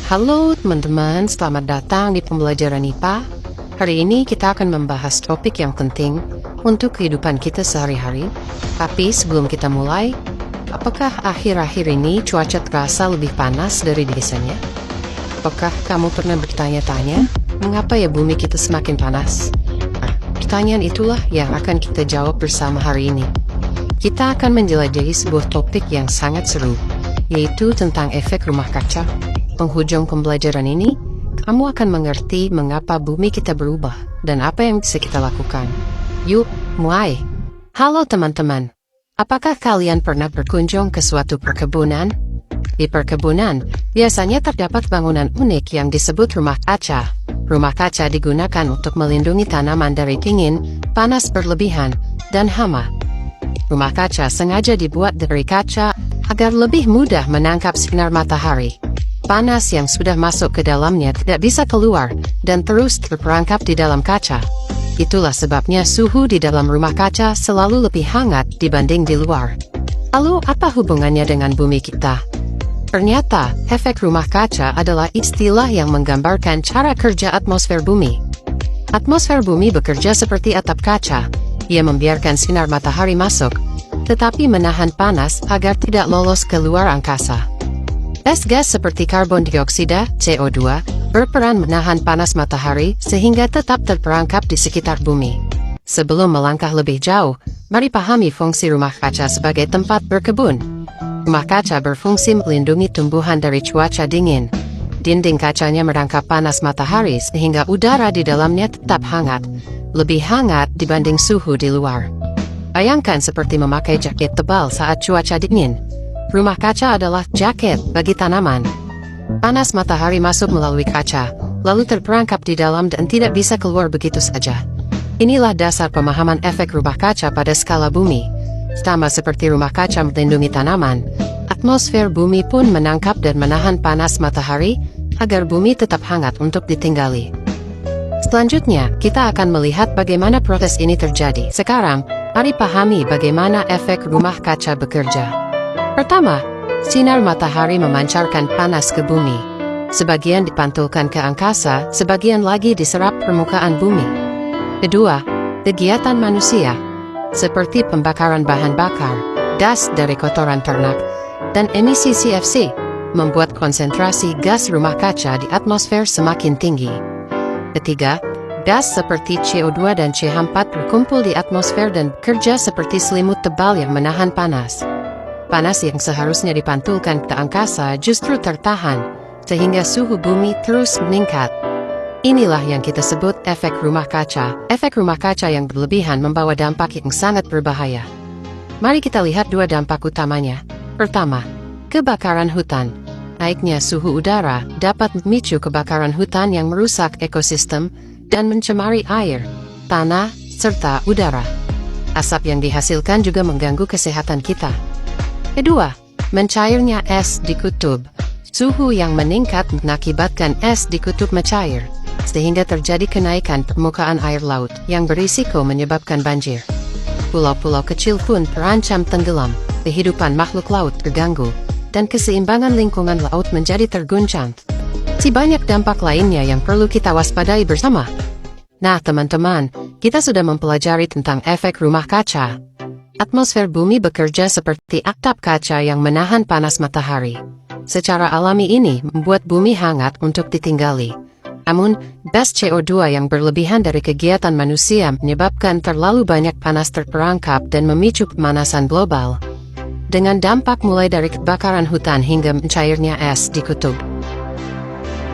Halo teman-teman, selamat datang di pembelajaran IPA. Hari ini kita akan membahas topik yang penting untuk kehidupan kita sehari-hari. Tapi sebelum kita mulai, apakah akhir-akhir ini cuaca terasa lebih panas dari biasanya? Apakah kamu pernah bertanya-tanya, mengapa ya bumi kita semakin panas? Nah, pertanyaan itulah yang akan kita jawab bersama hari ini. Kita akan menjelajahi sebuah topik yang sangat seru, yaitu tentang efek rumah kaca. Penghujung pembelajaran ini, kamu akan mengerti mengapa bumi kita berubah dan apa yang bisa kita lakukan. Yuk, mulai! Halo teman-teman, apakah kalian pernah berkunjung ke suatu perkebunan? Di perkebunan, biasanya terdapat bangunan unik yang disebut rumah kaca. Rumah kaca digunakan untuk melindungi tanaman dari dingin, panas berlebihan, dan hama. Rumah kaca sengaja dibuat dari kaca agar lebih mudah menangkap sinar matahari. Panas yang sudah masuk ke dalamnya tidak bisa keluar dan terus terperangkap di dalam kaca. Itulah sebabnya suhu di dalam rumah kaca selalu lebih hangat dibanding di luar. Lalu apa hubungannya dengan bumi kita? Ternyata, efek rumah kaca adalah istilah yang menggambarkan cara kerja atmosfer bumi. Atmosfer bumi bekerja seperti atap kaca. Ia membiarkan sinar matahari masuk, tetapi menahan panas agar tidak lolos ke luar angkasa. Gas seperti karbon dioksida, CO2, berperan menahan panas matahari sehingga tetap terperangkap di sekitar bumi. Sebelum melangkah lebih jauh, mari pahami fungsi rumah kaca sebagai tempat berkebun. Rumah kaca berfungsi melindungi tumbuhan dari cuaca dingin. Dinding kacanya merangkap panas matahari sehingga udara di dalamnya tetap hangat, lebih hangat dibanding suhu di luar. Bayangkan seperti memakai jaket tebal saat cuaca dingin. Rumah kaca adalah jaket bagi tanaman. Panas matahari masuk melalui kaca, lalu terperangkap di dalam dan tidak bisa keluar begitu saja. Inilah dasar pemahaman efek rumah kaca pada skala bumi. Sama seperti rumah kaca melindungi tanaman, atmosfer bumi pun menangkap dan menahan panas matahari agar bumi tetap hangat untuk ditinggali. Selanjutnya, kita akan melihat bagaimana proses ini terjadi. Sekarang, mari pahami bagaimana efek rumah kaca bekerja. Pertama, sinar matahari memancarkan panas ke bumi. Sebagian dipantulkan ke angkasa, sebagian lagi diserap permukaan bumi. Kedua, kegiatan manusia, seperti pembakaran bahan bakar, gas dari kotoran ternak, dan emisi CFC, membuat konsentrasi gas rumah kaca di atmosfer semakin tinggi. Ketiga, gas seperti CO2 dan CH4 berkumpul di atmosfer dan bekerja seperti selimut tebal yang menahan panas. Panas yang seharusnya dipantulkan ke angkasa justru tertahan, sehingga suhu bumi terus meningkat. Inilah yang kita sebut efek rumah kaca. Efek rumah kaca yang berlebihan membawa dampak yang sangat berbahaya. Mari kita lihat dua dampak utamanya. Pertama, kebakaran hutan. Naiknya suhu udara dapat memicu kebakaran hutan yang merusak ekosistem dan mencemari air, tanah, serta udara. Asap yang dihasilkan juga mengganggu kesehatan kita. Kedua, mencairnya es di kutub. Suhu yang meningkat mengakibatkan es di kutub mencair, sehingga terjadi kenaikan permukaan air laut yang berisiko menyebabkan banjir. Pulau-pulau kecil pun terancam tenggelam, kehidupan makhluk laut terganggu, dan keseimbangan lingkungan laut menjadi terguncang. Si banyak dampak lainnya yang perlu kita waspadai bersama. Nah teman-teman, kita sudah mempelajari tentang efek rumah kaca. Atmosfer bumi bekerja seperti atap kaca yang menahan panas matahari. Secara alami ini membuat bumi hangat untuk ditinggali. Namun, gas CO2 yang berlebihan dari kegiatan manusia menyebabkan terlalu banyak panas terperangkap dan memicu pemanasan global. Dengan dampak mulai dari kebakaran hutan hingga mencairnya es di kutub.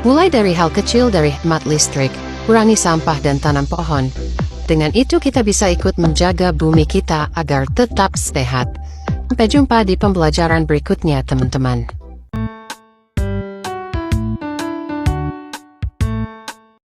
Mulai dari hal kecil dari hemat listrik, kurangi sampah dan tanam pohon. Dengan itu kita bisa ikut menjaga bumi kita agar tetap sehat. Sampai jumpa di pembelajaran berikutnya teman-teman.